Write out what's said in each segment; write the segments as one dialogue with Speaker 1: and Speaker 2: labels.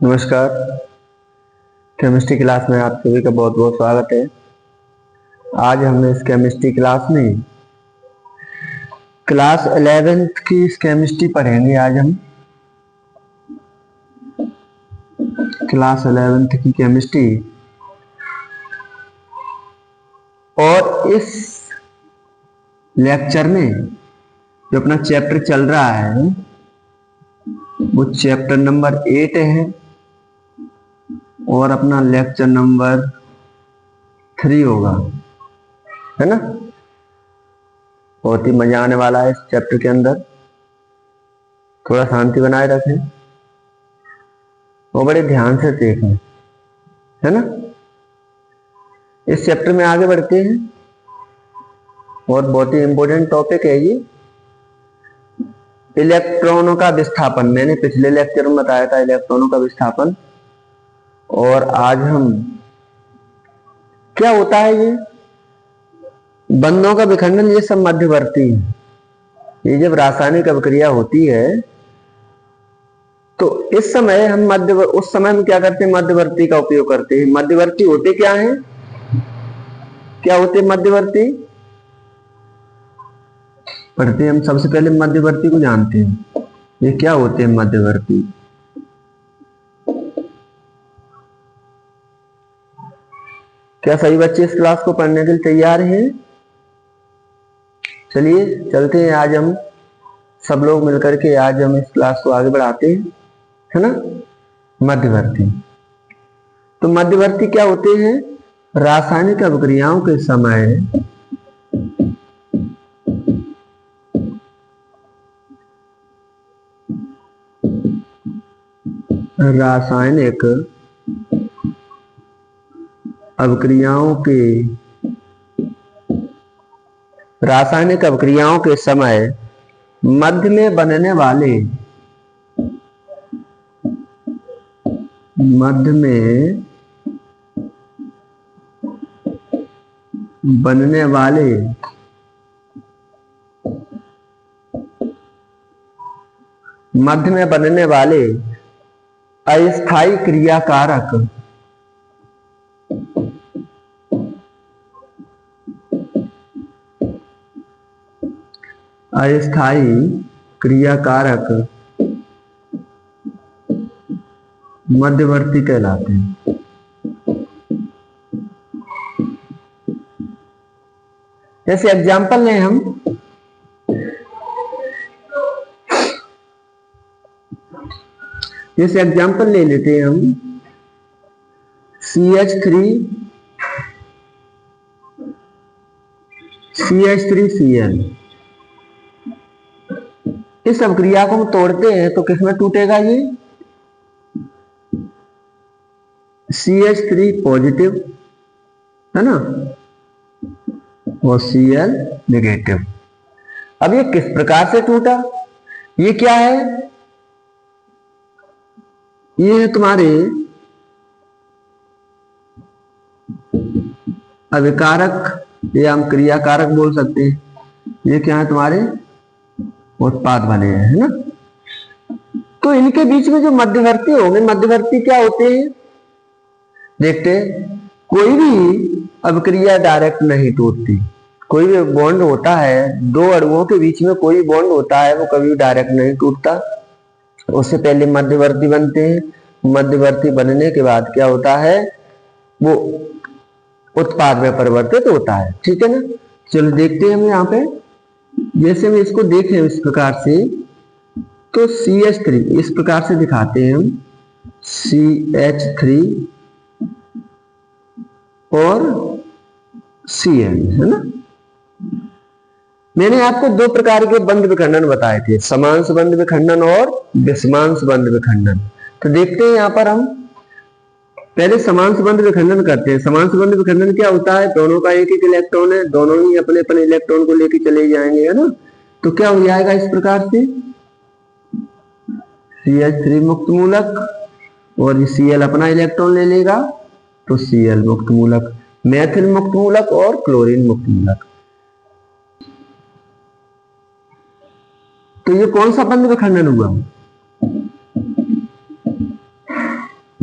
Speaker 1: नमस्कार। Chemistry class में आप सभी का बहुत बहुत स्वागत है। आज हम इस केमिस्ट्री क्लास में क्लास 11th की इस केमिस्ट्री पढ़ेंगे। आज हम क्लास 11th की केमिस्ट्री और इस लेक्चर में जो अपना चैप्टर चल रहा है वो चैप्टर नंबर 8 है और अपना लेक्चर नंबर 3 होगा, है ना। बहुत ही मजा आने वाला है इस चैप्टर के अंदर। थोड़ा शांति बनाए रखें और बड़े ध्यान से देखें, है ना। इस चैप्टर में आगे बढ़ते हैं और बहुत ही इंपॉर्टेंट टॉपिक है ये, इलेक्ट्रॉनों का विस्थापन। मैंने पिछले लेक्चर में बताया था इलेक्ट्रॉनों का विस्थापन। और आज हम क्या होता है ये बंधों का विखंडन, ये सब मध्यवर्ती है। ये जब रासायनिक अभिक्रिया होती है तो इस समय हम उस समय हम क्या करते हैं, मध्यवर्ती का उपयोग करते हैं। मध्यवर्ती होते क्या हैं, क्या होते हैं मध्यवर्ती, पढ़ते हैं हम। सबसे पहले मध्यवर्ती को जानते हैं, ये क्या होते हैं मध्यवर्ती। क्या सभी बच्चे इस क्लास को पढ़ने के लिए तैयार हैं? चलिए चलते हैं। आज हम सब लोग मिलकर के आज हम इस क्लास को आगे बढ़ाते हैं, है ना। मध्यवर्ती, तो मध्यवर्ती क्या होते हैं, रासायनिक अभिक्रियाओं के समय रासायनिक अभिक्रियाओं के समय मध्य में बनने वाले अस्थायी क्रियाकारक मध्यवर्ती कहलाते हैं। जैसे एग्जाम्पल लें हम, जैसे एग्जाम्पल ले लेते हैं हम CH3Cl। इस अभिक्रिया को हम तोड़ते हैं तो किसमें टूटेगा, ये CH3 पॉजिटिव, है ना, और Cl नेगेटिव। अब ये किस प्रकार से टूटा, ये क्या है, ये है तुम्हारे अभिकारक या हम क्रियाकारक बोल सकते हैं। ये क्या है, तुम्हारे उत्पाद बने हैं, है ना। तो इनके बीच में जो मध्यवर्ती होंगे, मध्यवर्ती क्या होते हैं देखते, कोई भी अभिक्रिया डायरेक्ट नहीं टूटती। कोई भी बॉन्ड होता है, दो अणुओं के बीच में कोई बॉन्ड होता है, वो कभी डायरेक्ट नहीं टूटता। उससे पहले मध्यवर्ती बनते हैं। मध्यवर्ती बनने के बाद क्या होता है, वो उत्पाद में परिवर्तित होता है, ठीक है ना। चलो देखते हैं हम यहाँ पे, जैसे हम इसको देखें इस प्रकार से, तो CH3 इस प्रकार से दिखाते हैं हम, CH3 और Cl, है ना। मैंने आपको दो प्रकार के बंध विखंडन बताए थे, समांश बंध विखंडन और विषमांश बंध विखंडन। तो देखते हैं यहाँ पर हम पहले समांश बंध विखंडन करते हैं। समांश बंध विखंडन क्या होता है, दोनों का एक एक इलेक्ट्रॉन है, दोनों ही अपने अपने इलेक्ट्रॉन को लेके चले जाएंगे, है ना। तो क्या हो जाएगा इस प्रकार से, CH3 मुक्त मूलक और ये Cl अपना इलेक्ट्रॉन ले लेगा तो Cl मुक्त मूलक, मैथिल मुक्त मूलक और क्लोरीन मुक्त मूलक। तो ये कौन सा बंध विखंडन हुआ,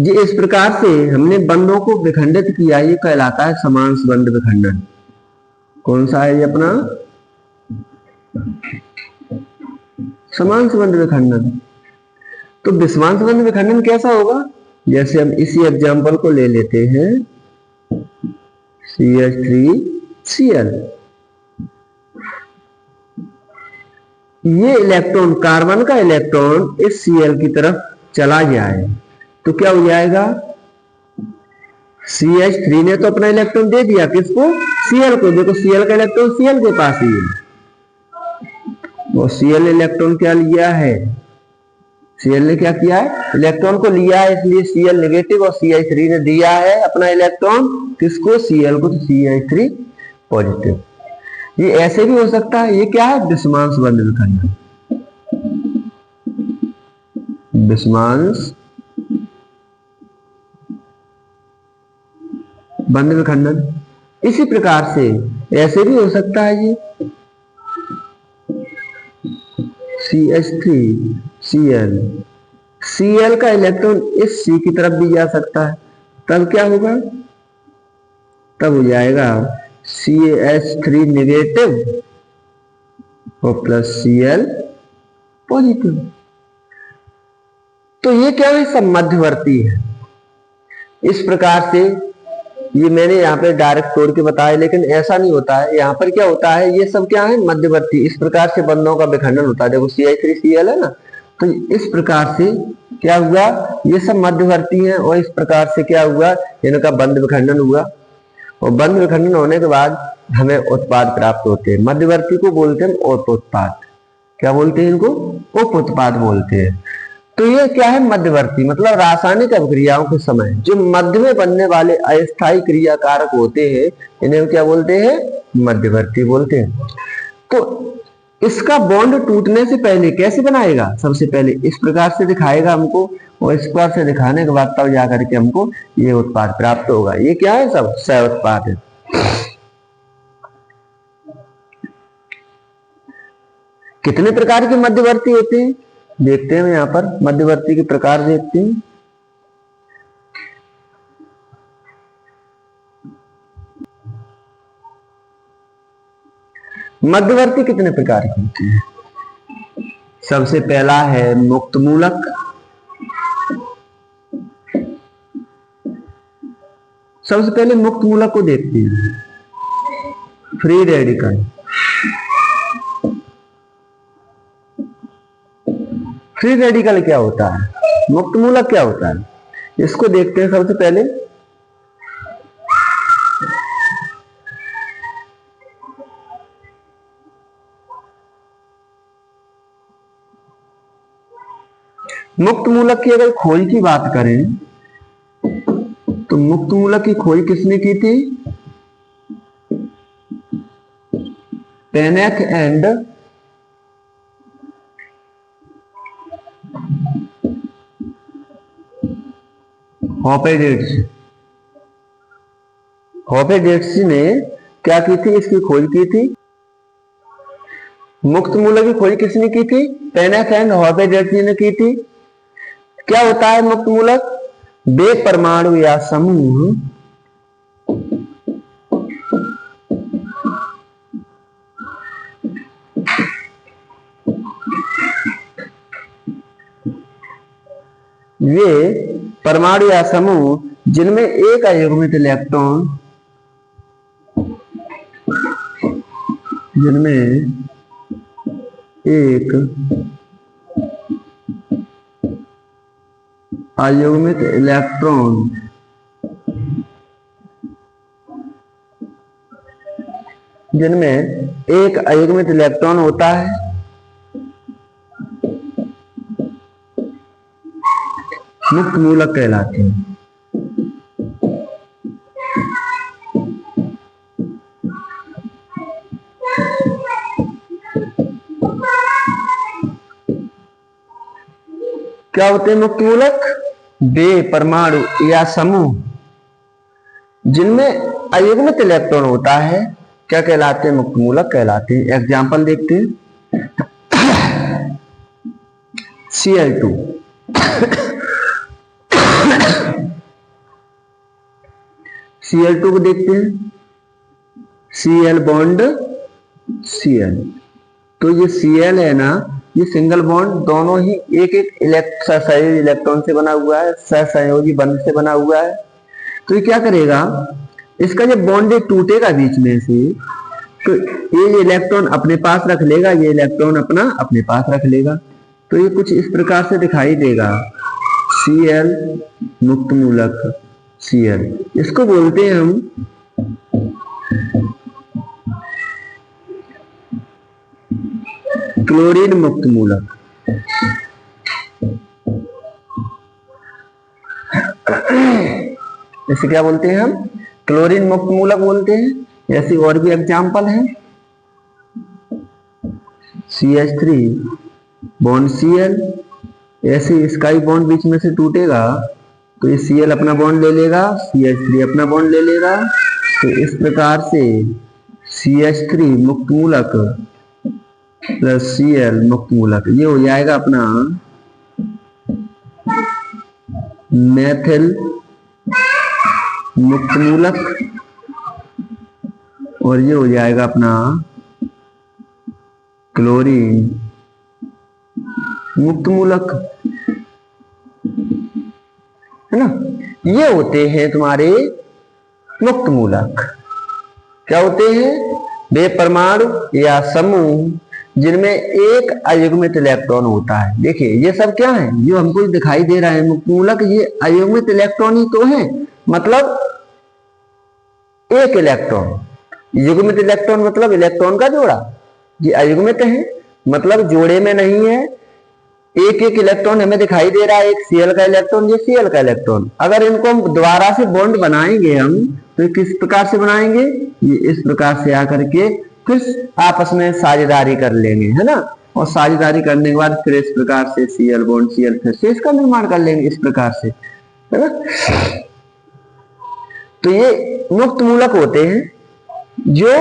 Speaker 1: ये इस प्रकार से हमने बंधों को विखंडित किया, ये कहलाता है समांश बंध विखंडन। कौन सा है ये अपना समांश बंध विखंडन। तो विषमांश बंध विखंडन कैसा होगा, जैसे हम इसी एग्जांपल को ले लेते हैं CH3Cl। ये इलेक्ट्रॉन, कार्बन का इलेक्ट्रॉन इस Cl की तरफ चला जाए तो क्या हो जाएगा, CH3 ने तो अपना इलेक्ट्रॉन दे दिया किसको, Cl को। देखो Cl का इलेक्ट्रॉन Cl के पास ही है, वो Cl इलेक्ट्रॉन क्या लिया है, Cl ने क्या किया है, इलेक्ट्रॉन को लिया है, इसलिए Cl नेगेटिव और CH3 ने दिया है अपना इलेक्ट्रॉन किसको, Cl को, तो CH3 पॉजिटिव। ये ऐसे भी हो सकता है, ये क्या है, विषमांश बंध विखंडन। विषमांश बंध विखंडन। इसी प्रकार से ऐसे भी हो सकता है ये CH3Cl, Cl का इलेक्ट्रॉन इस C की तरफ भी जा सकता है, तब क्या होगा, तब हो जाएगा CH3 नेगेटिव और प्लस Cl पॉजिटिव। तो ये क्या है, सब मध्यवर्ती है। इस प्रकार से ये मैंने यहाँ पे डायरेक्ट तोड़ के बताया, लेकिन ऐसा नहीं होता है। यहाँ पर क्या होता है, ये सब क्या है, मध्यवर्ती। इस प्रकार से बंधों का विखंडन होता है। देखो CH3Cl है ना, तो इस प्रकार से क्या हुआ, ये सब मध्यवर्ती हैं और इस प्रकार से क्या हुआ, इनका बंध विखंडन हुआ। और बंध विखंडन होने के बाद हमें उत्पाद प्राप्त होते हैं। मध्यवर्ती को बोलते हैं उपोत्पाद। क्या बोलते हैं इनको, उपोत्पाद बोलते हैं। तो ये क्या है, मध्यवर्ती, मतलब रासायनिक अभिक्रियाओं के समय जो मध्य में बनने वाले अस्थायी क्रिया कारक होते हैं, इन्हें क्या बोलते हैं, मध्यवर्ती बोलते हैं। तो इसका बॉन्ड टूटने से पहले कैसे बनाएगा, सबसे पहले इस प्रकार से दिखाएगा हमको, और इस प्रकार से दिखाने के बाद तब जाकर के हमको ये उत्पाद प्राप्त होगा। ये क्या है, सब सह उत्पाद है। कितने प्रकार के मध्यवर्ती होते हैं देखते हैं, यहाँ पर मध्यवर्ती के प्रकार देखते हैं। मध्यवर्ती कितने प्रकार के होते हैं, सबसे पहला है मुक्त मूलक। सबसे पहले मुक्त मूलक को देखते हैं, फ्री रेडिकल। फ्री रेडिकल क्या होता है, मुक्त मूलक क्या होता है, इसको देखते हैं। सबसे पहले मुक्त मूलक की अगर खोज की बात करें तो मुक्त मूलक की खोज किसने की थी, पेनेक एंड हॉपेडेट्स। हॉपेडेट्स ने क्या की थी, इसकी खोज की थी। मुक्त मूलक की खोज किसने की थी, पेनेक एंड हॉपेडेट्स ने की थी। क्या होता है मुक्त मूलक, वे परमाणु या समूह या समूह जिनमें एक अयुग्मित इलेक्ट्रॉन, जिनमें एक अयुग्मित इलेक्ट्रॉन होता है, मुक्त मूलक कहलाते हैं। क्या होते हैं मुक्त मूलक, वे परमाणु या समूह जिनमें अयुग्मित इलेक्ट्रॉन होता है, क्या कहलाते हैं, मुक्त मूलक कहलाते हैं। एग्जाम्पल देखते हैं, Cl2 Cl2 को देखते हैं, Cl बॉन्ड Cl। तो ये Cl है ना, ये सिंगल बॉन्ड दोनों ही एक एक सहसंयोजी इलेक्ट्रॉन से बना हुआ है, सहसंयोजी बंध से बना हुआ है। तो ये क्या करेगा, इसका जब बॉन्ड टूटेगा बीच में से, तो ये इलेक्ट्रॉन अपने पास रख लेगा, ये इलेक्ट्रॉन अपना अपने पास रख लेगा। तो ये कुछ इस प्रकार से दिखाई देगा, Cl मुक्त मूलक Cl। इसको बोलते हैं हम क्लोरीन मुक्त मूलक। इसे क्या बोलते हैं हम, क्लोरीन मुक्त मूलक बोलते हैं। ऐसी और भी एग्जाम्पल है, CH3 बॉन्ड Cl, ऐसे इसका ही बॉन्ड बीच में से टूटेगा तो ये Cl अपना बॉन्ड ले लेगा, CH3 अपना बॉन्ड ले लेगा। तो इस प्रकार से CH3 मुक्त मूलक प्लस Cl मुक्त मूलक, ये हो जाएगा अपना मेथिल मुक्त मूलक, और ये हो जाएगा अपना क्लोरीन मुक्त मूलक, है ना। ये होते हैं तुम्हारे मुक्त मूलक। क्या होते हैं, वे परमाणु या समूह जिनमें एक अयुग्मित इलेक्ट्रॉन होता है। देखिए ये सब क्या है, जो हमको दिखाई दे रहा है मुक्त मूलक, ये अयुग्मित इलेक्ट्रॉन ही तो है, मतलब एक इलेक्ट्रॉन। युग्मित इलेक्ट्रॉन मतलब इलेक्ट्रॉन का जोड़ा, ये अयुग्मित है मतलब जोड़े में नहीं है। एक एक इलेक्ट्रॉन हमें दिखाई दे रहा है, एक Cl का इलेक्ट्रॉन, ये Cl का इलेक्ट्रॉन। अगर इनको हम दोबारा से बॉन्ड बनाएंगे हम, तो किस प्रकार से बनाएंगे, ये इस प्रकार से आकर के फिर आपस में साझेदारी कर लेंगे, है ना। और साझेदारी करने के बाद फिर इस प्रकार से Cl बॉन्ड Cl, फिर से इसका निर्माण कर लेंगे इस प्रकार से, है ना। तो ये मुक्त मूलक होते हैं जो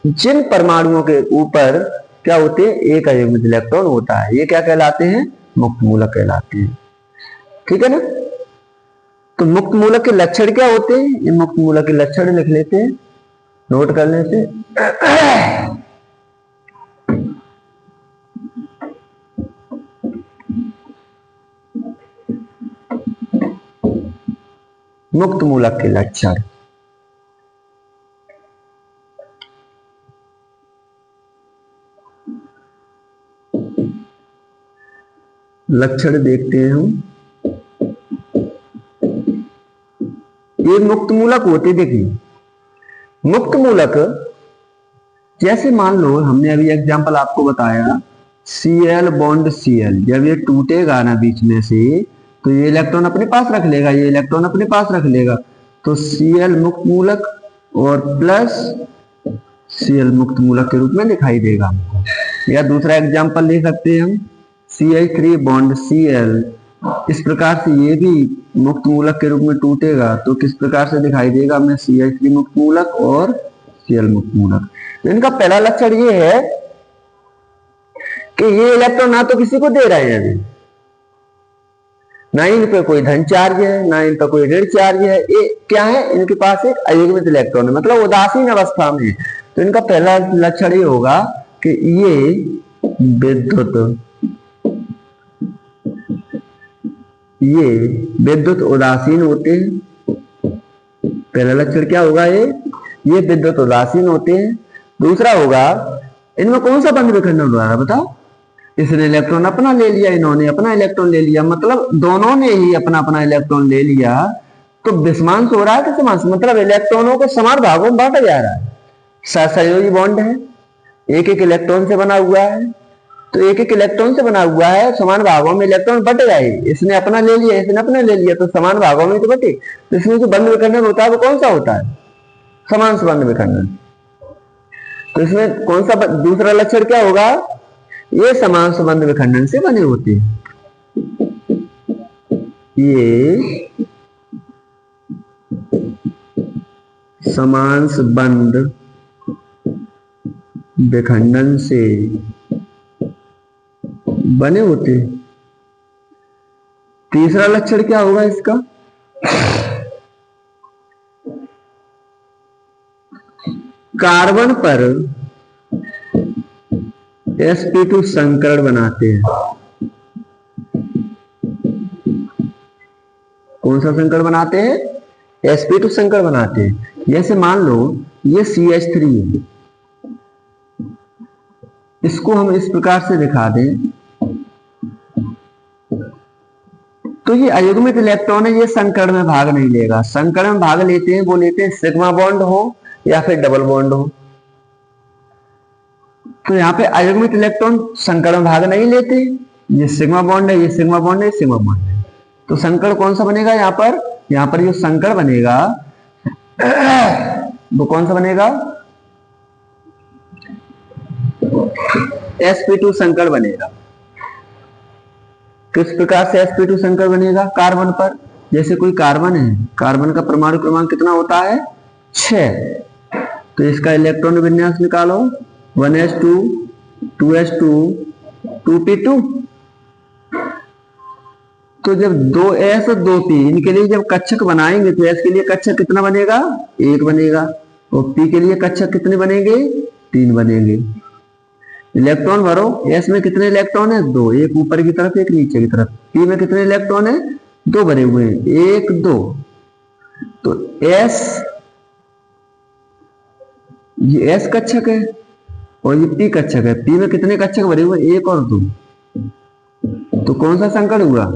Speaker 1: जिन परमाणुओं के ऊपर क्या होते हैं, एक अयुग्मित इलेक्ट्रॉन होता है, ये क्या कहलाते हैं, मुक्त मूलक कहलाते हैं। ठीक है ना। तो मुक्त मूलक के लक्षण क्या होते हैं, ये मुक्त मूलक के लक्षण लिख लेते हैं नोट करने से। मुक्त मूलक के लक्षण, लक्षण देखते हैं हम। ये मुक्त मूलक होते, देखिए मुक्त मूलक जैसे मान लो हमने अभी एग्जांपल आपको बताया, Cl बॉन्ड Cl जब ये टूटेगा ना बीच में से, तो ये इलेक्ट्रॉन अपने पास रख लेगा, ये इलेक्ट्रॉन अपने पास रख लेगा। तो Cl मुक्त मूलक और प्लस Cl मुक्त मूलक के रूप में दिखाई देगा हमको। या दूसरा एग्जांपल ले सकते हैं हम, CH3 बॉन्ड Cl, इस प्रकार से ये भी मुक्त मूलक के रूप में टूटेगा तो किस प्रकार से दिखाई देगा हमें, CH3 मुक्त मूलक और Cl मुक्त मूलक। तो इनका पहला लक्षण ये है कि ये इलेक्ट्रॉन ना तो किसी को दे रहे हैं अभी, ना इन पे कोई धन चार्ज है, ना इन पर कोई ऋण चार्ज है, ये क्या है, इनके पास एक अयुग्मित इलेक्ट्रॉन है, मतलब उदासीन अवस्था में। तो इनका पहला लक्षण ये होगा कि ये विद्युत उदासीन होते हैं। पहला लक्षण क्या होगा, ये विद्युत उदासीन होते हैं। दूसरा होगा, इनमें कौन सा बंध विखंडन हो रहा है बताओ, इसने इलेक्ट्रॉन अपना ले लिया, इन्होंने अपना इलेक्ट्रॉन ले लिया, मतलब दोनों ने ही अपना अपना इलेक्ट्रॉन ले लिया। तो विषमांश हो रहा है कि समांश, मतलब इलेक्ट्रॉनों को समान भागों में बांटा जा रहा है। सहसंयोजी बॉन्ड है, एक एक इलेक्ट्रॉन से बना हुआ है, तो एक एक इलेक्ट्रॉन से बना हुआ है, समान भागों में इलेक्ट्रॉन बट जाए, इसने अपना ले लिया, इसने अपना ले लिया, तो समान भागों में तो बटे। तो इसमें जो बंध विखंडन होता है वो कौन सा होता है, समान बंध विखंडन। तो इसमें कौन सा दूसरा लक्षण क्या होगा, ये समान संबंध विखंडन से बने होते हैं। ये समान संबंध विखंडन से बने होते हैं। तीसरा लक्षण क्या होगा इसका, कार्बन पर sp2 संकरण बनाते हैं। कौन सा संकरण बनाते हैं? sp2 संकरण बनाते हैं। जैसे मान लो ये CH3 है, इसको हम इस प्रकार से दिखा दें तो ये अयुग्मित इलेक्ट्रॉन है, ये संकरण में भाग नहीं लेगा। संकरण में भाग लेते हैं वो लेते हैं सिग्मा बॉन्ड हो या फिर डबल बॉन्ड हो। तो यहाँ पे अयुग्मित इलेक्ट्रॉन संकरण में भाग नहीं लेते, ये सिग्मा बॉन्ड है, ये सिग्मा बॉन्ड है, ये सिग्मा बॉन्ड है। तो संकरण कौन सा बनेगा यहाँ पर? यहाँ पर जो संकरण बनेगा वो कौन सा बनेगा? sp2 संकरण बनेगा। किस प्रकार से sp2 संकरण बनेगा? कार्बन पर, जैसे कोई कार्बन है, कार्बन का परमाणु क्रमांक कितना होता है? 6। तो इसका इलेक्ट्रॉन विन्यास निकालो, 1s2 2s2 2p2। तो जब 2s और 2p इनके लिए जब कक्षक बनाएंगे तो s के लिए कक्षक कितना बनेगा? 1 बनेगा, और p के लिए कक्षक कितने बनेंगे? 3 बनेंगे। इलेक्ट्रॉन भरो, s में कितने इलेक्ट्रॉन है? 2, एक ऊपर की तरफ एक नीचे की तरफ। p में कितने इलेक्ट्रॉन है? 2 बने हुए हैं, 1 2। तो s, ये s कक्षक है और ये p कक्षक है। p में कितने कक्षक बने हुए? 1 और 2। तो कौन सा संकरण हुआ?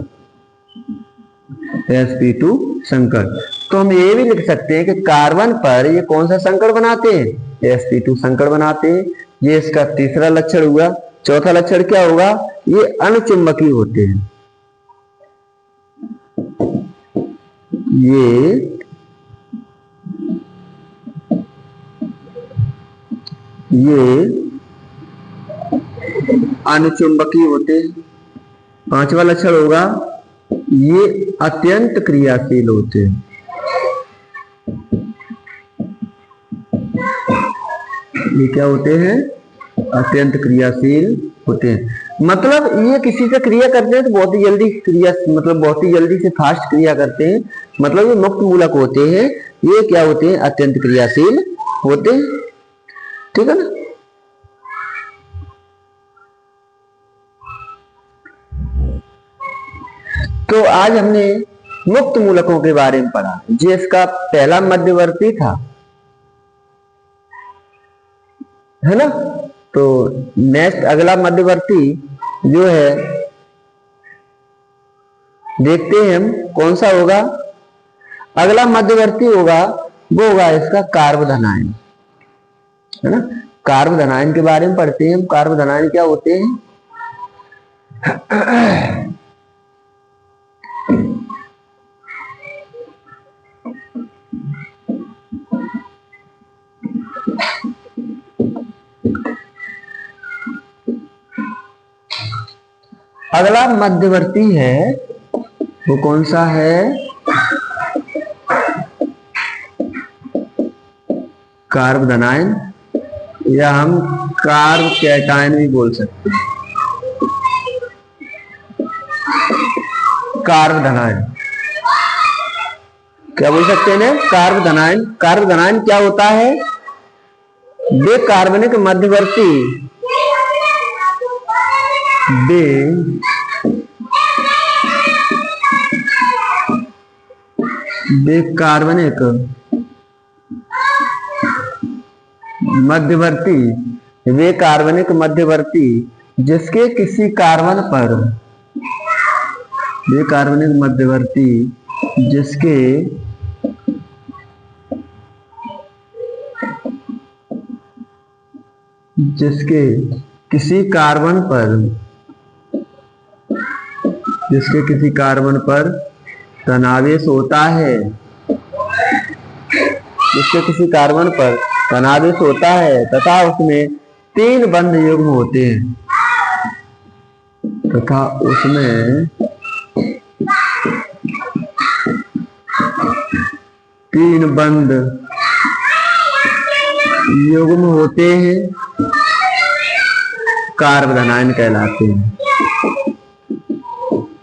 Speaker 1: sp2 संकरण। तो हम ये भी लिख सकते हैं कि कार्बन पर ये कौन सा संकरण बनाते हैं? sp2 संकरण बनाते हैं। ये इसका तीसरा लक्षण हुआ। चौथा लक्षण क्या होगा? ये अणुचुंबकीय होते हैं। ये अणुचुंबकीय होते हैं। पांचवा लक्षण होगा ये अत्यंत क्रियाशील होते हैं। ये क्या होते हैं? अत्यंत क्रियाशील होते हैं। मतलब ये किसी से क्रिया करते हैं तो बहुत ही जल्दी क्रिया, मतलब बहुत ही जल्दी से फास्ट क्रिया करते हैं। मतलब ये मुक्त मूलक होते हैं। ये क्या होते हैं? अत्यंत क्रियाशील होते हैं। ठीक है ना? तो आज हमने मुक्त मूलकों के बारे में पढ़ा। ये इसका पहला मध्यवर्ती था, है ना? तो नेक्स्ट अगला मध्यवर्ती जो है देखते हैं हम कौन सा होगा। अगला मध्यवर्ती होगा वो होगा इसका कार्बोधनायन, है ना? कार्बोधनायन के बारे में पढ़ते हैं हम। कार्बोधनायन क्या होते हैं? अगला मध्यवर्ती है वो कौन सा है? कार्बोधनायन, या हम कार्बोकैटायन भी बोल सकते हैं। कार्बोधनायन क्या बोल सकते हैं? कार्बोधनायन। कार्बोधनायन क्या होता है? वे कार्बनिक मध्यवर्ती वे कार्बनिक मध्यवर्ती जिसके किसी कार्बन पर जिसके किसी कार्बन पर तनावेश होता है, तथा उसमें 3 बंध युग्म होते हैं, कार्बोधनायन कहलाते हैं।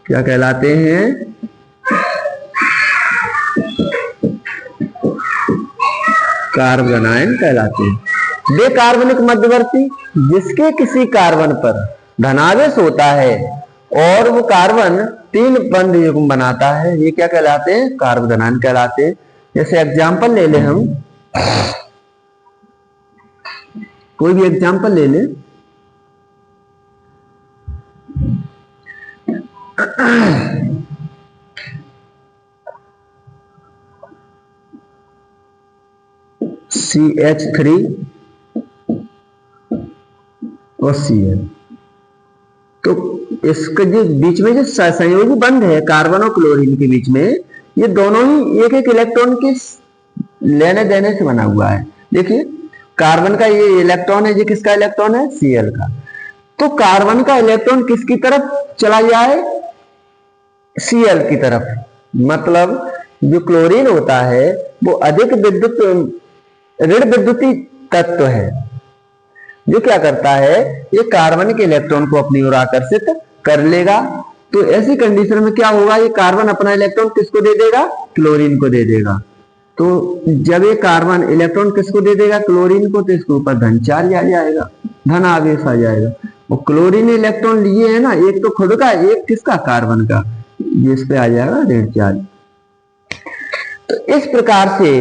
Speaker 1: क्या कहलाते हैं? कार्बोधनायन कहलाते हैं। बेकार्बनिक मध्यवर्ती जिसके किसी कार्बन पर धनावेश होता है और वो कार्बन 3 बंध युग्म बनाता है, ये क्या कहलाते हैं? कार्बोधनायन कहलाते हैं। जैसे एग्जाम्पल ले ले, हम कोई भी एग्जाम्पल ले ले। CH3 और Cl, तो इसके जो बीच में जो संयोजी बंध है कार्बन और क्लोरीन के बीच में, ये दोनों ही एक एक इलेक्ट्रॉन के लेने देने से बना हुआ है। देखिए कार्बन का ये इलेक्ट्रॉन है, ये किसका इलेक्ट्रॉन है? Cl का। तो कार्बन का इलेक्ट्रॉन किसकी तरफ चला जाए? Cl की तरफ। मतलब जो क्लोरीन होता है वो अधिक ऋण विद्युतीय तत्व है, जो क्या करता है, ये कार्बन के इलेक्ट्रॉन को अपनी ओर आकर्षित कर लेगा। तो ऐसी कंडीशन में क्या होगा, ये कार्बन अपना इलेक्ट्रॉन किसको दे देगा? क्लोरीन को दे देगा। तो जब ये कार्बन इलेक्ट्रॉन किसको दे देगा? क्लोरीन को, तो इसके ऊपर धन चार्ज आ जाएगा, धन आवेश आ जाएगा। और क्लोरीन इलेक्ट्रॉन लिए है ना, एक तो खुद का, एक किसका? कार्बन का, जिस पे आ जाएगा ऋण चार्ज। तो इस प्रकार से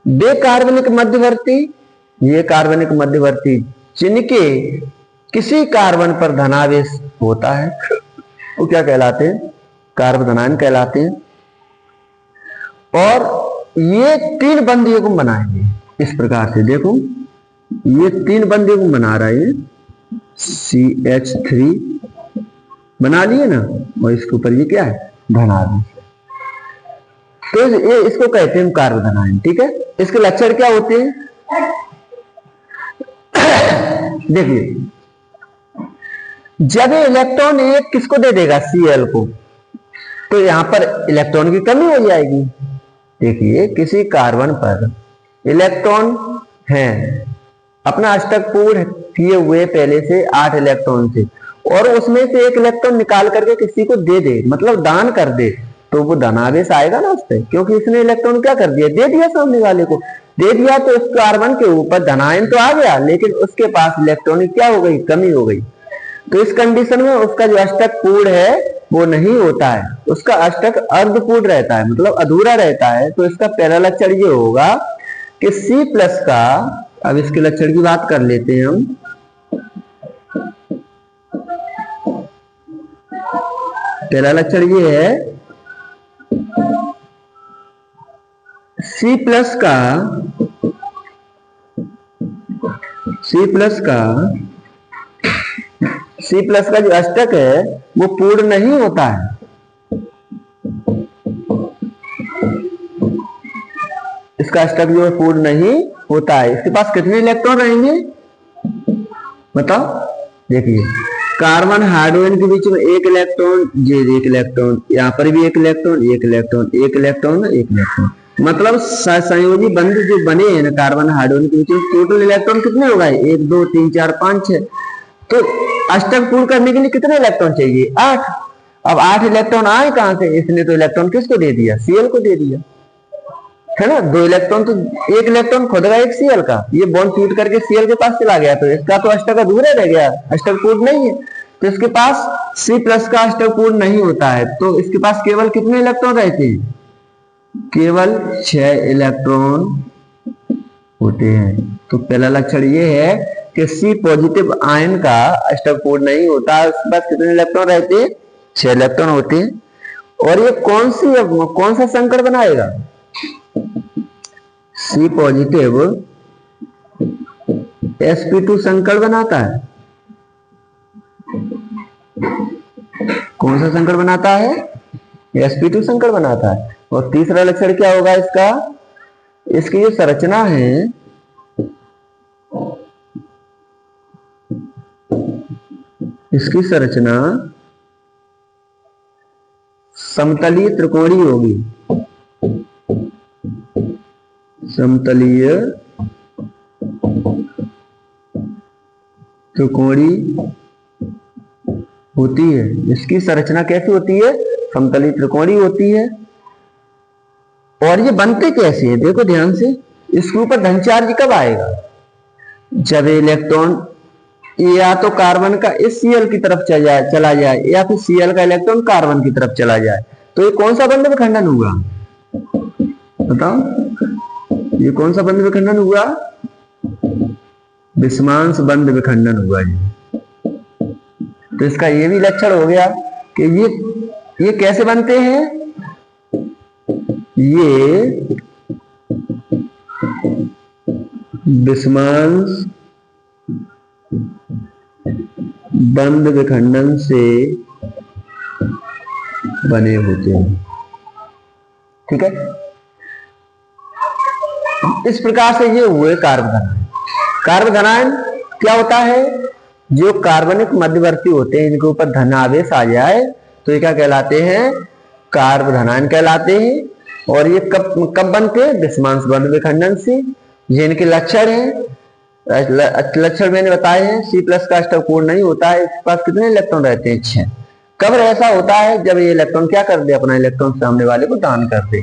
Speaker 1: बेकार्बनिक मध्यवर्ती, ये कार्बनिक मध्यवर्ती जिनके किसी कार्बन पर धनावेश होता है वो क्या कहलाते हैं? कार्बोधनायन कहलाते हैं। और ये 3 बंध युग्म बनाएंगे इस प्रकार से। देखो ये 3 बंध युग्म बना रहे हैं, CH3 बना लिए ना, और इसके ऊपर ये क्या है? धनावेश। तो ये इसको कहते हैं कार्बोधनायन। ठीक है, इसके लक्षण क्या होते हैं? देखिए जब ये इलेक्ट्रॉन एक किसको दे देगा? Cl को, तो यहां पर इलेक्ट्रॉन की कमी हो जाएगी। देखिए किसी कार्बन पर इलेक्ट्रॉन है, अपना अष्टक पूर्ण किए हुए पहले से 8 इलेक्ट्रॉन से, और उसमें से एक इलेक्ट्रॉन निकाल करके किसी को दे दे, मतलब दान कर दे, तो वो धनावेश आएगा ना उस पर, क्योंकि इसने इलेक्ट्रॉन क्या कर दिया? दे दिया, सामने वाले को दे दिया। तो इस कार्बन के ऊपर धनायन तो आ गया, लेकिन उसके पास इलेक्ट्रॉनिक क्या हो गई? कमी हो गई। तो इस कंडीशन में उसका जो अष्टक पूर्ण है वो नहीं होता है, उसका अष्टक अर्धपूर्ण रहता है, मतलब अधूरा रहता है। तो इसका पहला लक्षण ये होगा कि C+ का, अब इसके लक्षण की बात कर लेते हैं हम। पहला लक्षण ये है C+ का जो अष्टक है वो पूर्ण नहीं होता है। इसका अष्टक जो है पूर्ण नहीं होता है। इसके पास कितने इलेक्ट्रॉन रहेंगे बताओ? देखिए कार्बन हाइड्रोजन के बीच में एक इलेक्ट्रॉन, ये एक इलेक्ट्रॉन, यहाँ पर भी एक इलेक्ट्रॉन, एक इलेक्ट्रॉन, एक इलेक्ट्रॉन, एक इलेक्ट्रॉन, मतलब संयोजी बंध जो बने हैं ना कार्बन हाइड्रोजन के बीच में, टोटल इलेक्ट्रॉन कितने हो गए? 1 2 3 4 5 6। तो अष्टक पूर्ण करने के लिए कितने इलेक्ट्रॉन चाहिए? 8। अब 8 इलेक्ट्रॉन आए कहां से? इसने तो इलेक्ट्रॉन किसको दे दिया? Cl को दे दिया, है ना। 2 इलेक्ट्रॉन, तो एक इलेक्ट्रॉन खुद का, एक Cl का, ये बॉन्ड टूट करके Cl के पास चला गया, तो इसका तो अष्टक अधूरा रह गया, अष्टक पूर्ण नहीं है। तो इसके पास C+ का अष्टक पूर्ण नहीं होता है, तो इसके पास केवल कितने इलेक्ट्रॉन रहते हैं? केवल 6 इलेक्ट्रॉन होते हैं। तो पहला लक्षण ये है कि C+ आयन का अष्टक पूर्ण नहीं होता, उसके पास कितने इलेक्ट्रॉन रहते हैं? 6 इलेक्ट्रॉन होते हैं। और ये कौन सा संकर बनाएगा? C+ sp2 संकर बनाता है। कौन सा संकर बनाता है? sp2 संकर बनाता है। और तीसरा लक्षण क्या होगा इसका? इसकी जो संरचना है, इसकी संरचना समतलीय त्रिकोणीय होगी, समतलीय त्रिकोणीय होती है। इसकी संरचना कैसी होती है? समतलीय त्रिकोणीय होती है। और ये बनते कैसे है? देखो ध्यान से, इसके ऊपर धन चार्ज कब आएगा? जब इलेक्ट्रॉन या तो कार्बन का इस Cl की तरफ चला जाए या फिर Cl का इलेक्ट्रॉन कार्बन की तरफ चला जाए, तो ये कौन सा बंध विखंडन हुआ? बताओ, ये कौन सा बंध विखंडन हुआ? विषमांश बंध विखंडन हुआ ये। तो इसका ये भी लक्षण हो गया कि ये कैसे बनते हैं? ये विषमांश बंध विखंडन से बने होते हैं। ठीक है, इस प्रकार से ये हुए कार्बोधनायन। कार्बोधनायन क्या होता है? जो कार्बनिक मध्यवर्ती होते हैं, इनके ऊपर धन आवेश आ जाए तो ये क्या कहलाते हैं? कार्बोधनायन कहलाते हैं। और ये कब बनते हैं? विषमांश बंध विखंडन से। ये इनके लक्षण है, लक्षण मैंने बताए हैं। C+ का स्टॉप कोड नहीं होता है, इसके पास कितने इलेक्ट्रॉन रहते हैं? 6। कब ऐसा होता है? जब ये इलेक्ट्रॉन क्या कर दे? अपना इलेक्ट्रॉन सामने वाले को दान कर दे।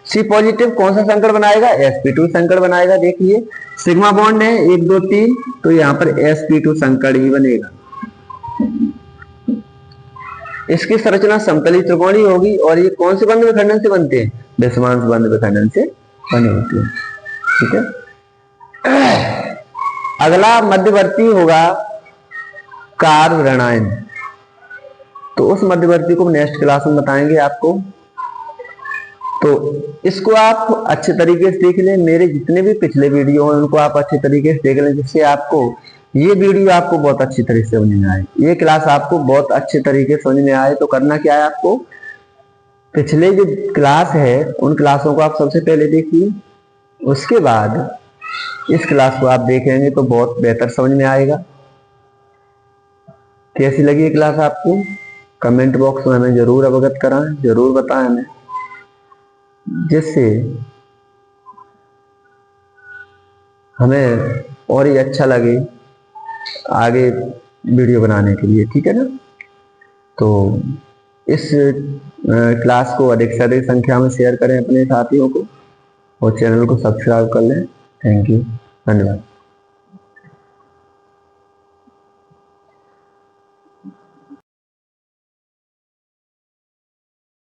Speaker 1: C+ कौन सा संकर बनाएगा? sp2 संकर बनाएगा। देखिए सिग्मा बॉन्ड है 1 2 3, तो यहाँ पर sp2 संकर ही बनेगा। इसकी संरचना समतली त्रिकोणीय होगी। और ये कौन से बंध विखंडन से बनते हैं? विषमांश बंध विखंडन से बने होते हैं। ठीक है, अगला मध्यवर्ती होगा कार्बोधनायन। तो उस मध्यवर्ती को नेक्स्ट क्लास में बताएंगे आपको। तो इसको आप अच्छे तरीके से देख लें। मेरे जितने भी पिछले वीडियो हैं उनको आप अच्छे तरीके से देख लें, जिससे आपको ये वीडियो आपको बहुत अच्छी तरीके से समझ में आए, ये क्लास आपको बहुत अच्छे तरीके से समझ में आए। तो करना क्या है आपको? पिछले जो क्लास है उन क्लासों को आप सबसे पहले देखिए, उसके बाद इस क्लास को आप देखेंगे तो बहुत बेहतर समझ में आएगा। कैसी लगी ये क्लास आपको? कमेंट बॉक्स में हमें जरूर अवगत कराएं, जरूर बताएं हमें, जिससे हमें और ही अच्छा लगे आगे वीडियो बनाने के लिए। ठीक है ना? तो इस क्लास को अधिक से अधिक संख्या में शेयर करें अपने साथियों को और चैनल को सब्सक्राइब कर लें। थैंक यू, धन्यवाद।